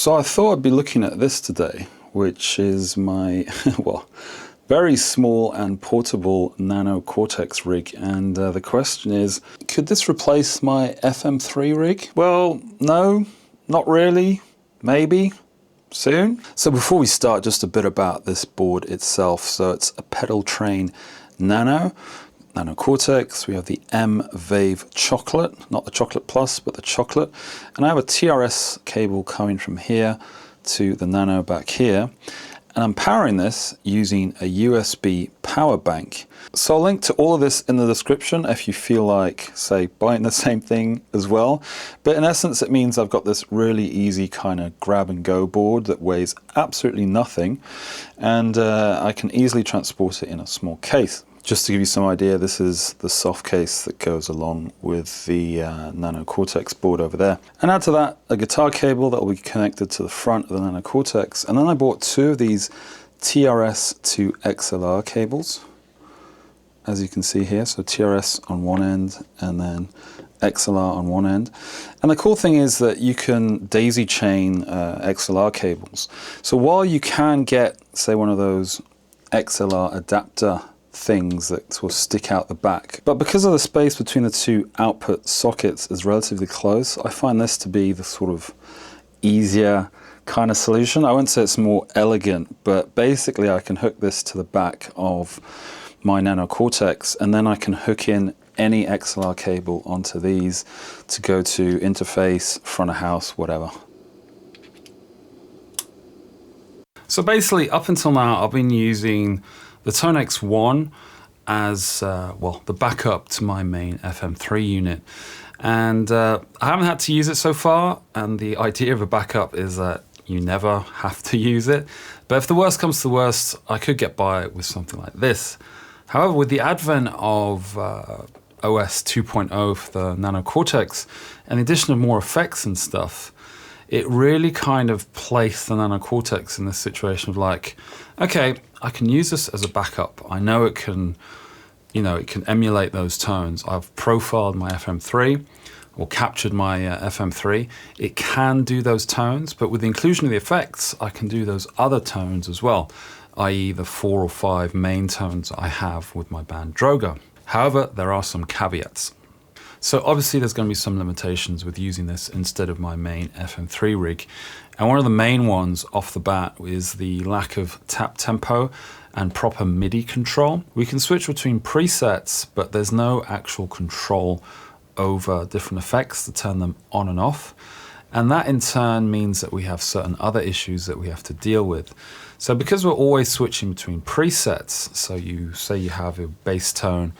So I thought I'd be looking at this today, which is my, well, very small and portable Nano CORTEX rig. And the question is, could this replace my FM3 rig? Well, no, not really, maybe, soon. So before we start, just a bit about this board itself. So it's a pedal train Nano CORTEX. We have the m-vave chocolate, not the chocolate plus, but the chocolate. And I have a TRS cable coming from here to the Nano back here. And I'm powering this using a USB power bank. So I'll link to all of this in the description if you feel like, say, buying the same thing as well. But in essence, it means I've got this really easy kind of grab and go board that weighs absolutely nothing. And I can easily transport it in a small case. Just to give you some idea, this is the soft case that goes along with the Nano CORTEX board over there. And add to that a guitar cable that will be connected to the front of the Nano CORTEX. And then I bought two of these TRS to XLR cables, as you can see here. So TRS on one end and then XLR on one end. And the cool thing is that you can daisy chain XLR cables. So while you can get, say, one of those XLR adapter things that sort of stick out the back, but because of the space between the two output sockets is relatively close, I find this to be the sort of easier kind of solution. I wouldn't say it's more elegant, but basically I can hook this to the back of my Nano CORTEX, and then I can hook in any XLR cable onto these to go to interface, front of house, whatever. So basically, up until now, I've been using the Tone X1 as, well, the backup to my main FM3 unit. And I haven't had to use it so far, and the idea of a backup is that you never have to use it. But if the worst comes to the worst, I could get by with something like this. However, with the advent of OS 2.0 for the Nano CORTEX, and the addition of more effects and stuff, it really kind of placed the Nano CORTEX in this situation of like, okay, I can use this as a backup. I know it can, you know, it can emulate those tones. I've profiled my FM3 or captured my FM3. It can do those tones, but with the inclusion of the effects, I can do those other tones as well, i.e. the 4 or 5 main tones I have with my band Droga. However, there are some caveats. So obviously there's going to be some limitations with using this instead of my main FM3 rig. And one of the main ones off the bat is the lack of tap tempo and proper MIDI control. We can switch between presets, but there's no actual control over different effects to turn them on and off. And that in turn means that we have certain other issues that we have to deal with. So because we're always switching between presets, so you say you have a bass tone,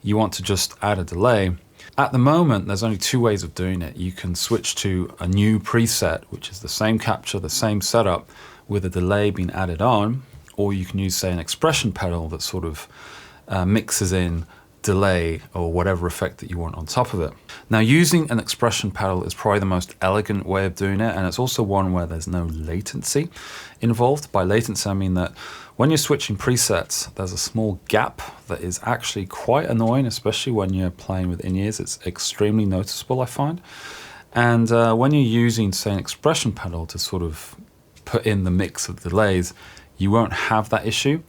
you want to just add a delay. At the moment, there's only 2 ways of doing it. You can switch to a new preset, which is the same capture, the same setup, with a delay being added on, or you can use, say, an expression pedal that sort of mixes in delay or whatever effect that you want on top of it. Now, using an expression pedal is probably the most elegant way of doing it, and it's also one where there's no latency involved. By latency, I mean that when you're switching presets, there's a small gap that is actually quite annoying, especially when you're playing with in-ears. It's extremely noticeable, I find. And when you're using, say, an expression pedal to sort of put in the mix of delays, you won't have that issue.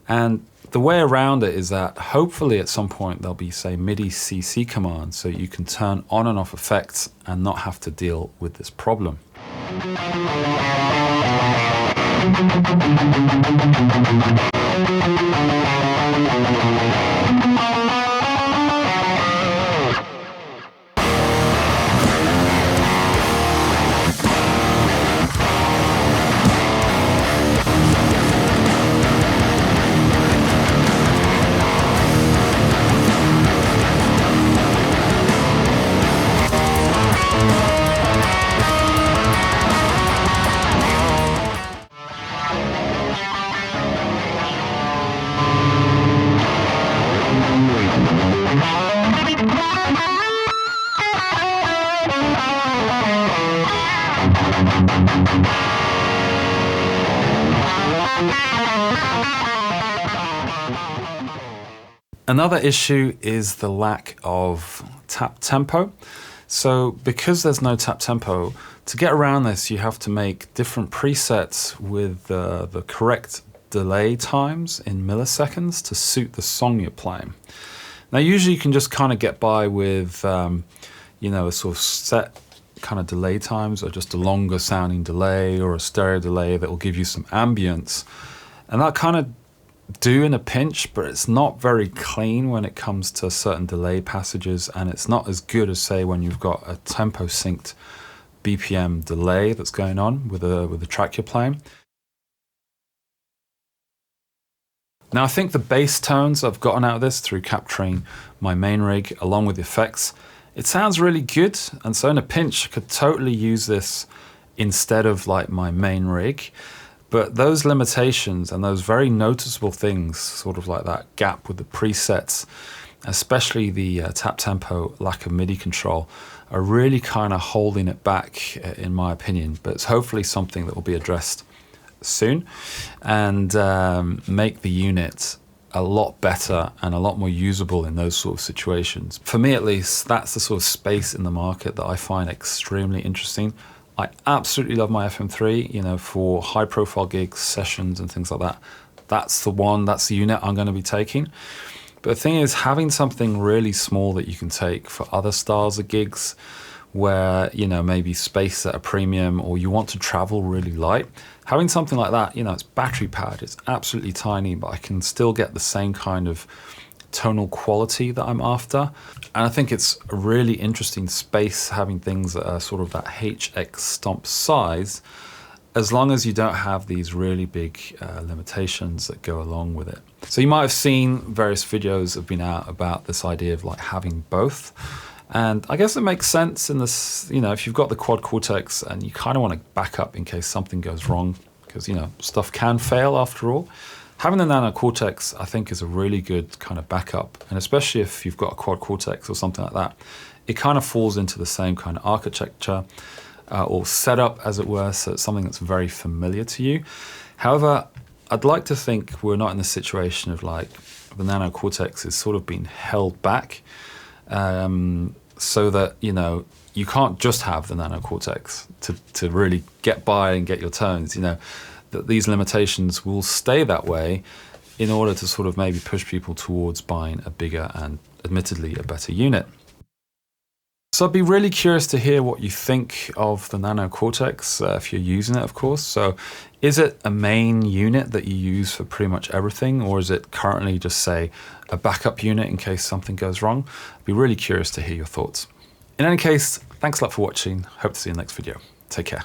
And the way around it is that hopefully at some point there'll be, say, MIDI CC commands so you can turn on and off effects and not have to deal with this problem. Another issue is the lack of tap tempo. So because there's no tap tempo, to get around this, you have to make different presets with the correct delay times in milliseconds to suit the song you're playing. Now, usually you can just kind of get by with, you know, a sort of set kind of delay times, or just a longer sounding delay or a stereo delay that will give you some ambience. And that kind of do in a pinch, but it's not very clean when it comes to certain delay passages, and it's not as good as, say, when you've got a tempo synced BPM delay that's going on with the track you're playing. Now, I think the bass tones I've gotten out of this through capturing my main rig along with the effects, it sounds really good, and so in a pinch I could totally use this instead of like my main rig. But those limitations and those very noticeable things, sort of like that gap with the presets, especially the tap tempo, lack of MIDI control, are really kind of holding it back, in my opinion. But it's hopefully something that will be addressed soon and make the unit a lot better and a lot more usable in those sort of situations. For me, at least, that's the sort of space in the market that I find extremely interesting. I absolutely love my FM3, you know, for high profile gigs, sessions and things like that. That's the one, that's the unit I'm going to be taking. But the thing is, having something really small that you can take for other styles of gigs where, you know, maybe space at a premium, or you want to travel really light, having something like that, you know, it's battery powered, it's absolutely tiny, but I can still get the same kind of tonal quality that I'm after. And I think it's a really interesting space having things that are sort of that HX stomp size, as long as you don't have these really big limitations that go along with it. So you might have seen various videos have been out about this idea of like having both. And I guess it makes sense in this, you know, if you've got the Quad Cortex and you kind of want to back up in case something goes wrong, because, you know, stuff can fail after all. Having the Nano CORTEX, I think, is a really good kind of backup, and especially if you've got a Quad Cortex or something like that, it kind of falls into the same kind of architecture or setup, as it were, so it's something that's very familiar to you. However, I'd like to think we're not in the situation of like the Nano CORTEX is sort of being held back, so that, you know, you can't just have the Nano CORTEX to really get by and get your tones, you know. That these limitations will stay that way in order to sort of maybe push people towards buying a bigger and admittedly a better unit. So I'd be really curious to hear what you think of the Nano CORTEX, if you're using it, of course. So is it a main unit that you use for pretty much everything, or is it currently just, say, a backup unit in case something goes wrong? I'd be really curious to hear your thoughts. In any case, thanks a lot for watching. Hope to see you in the next video. Take care.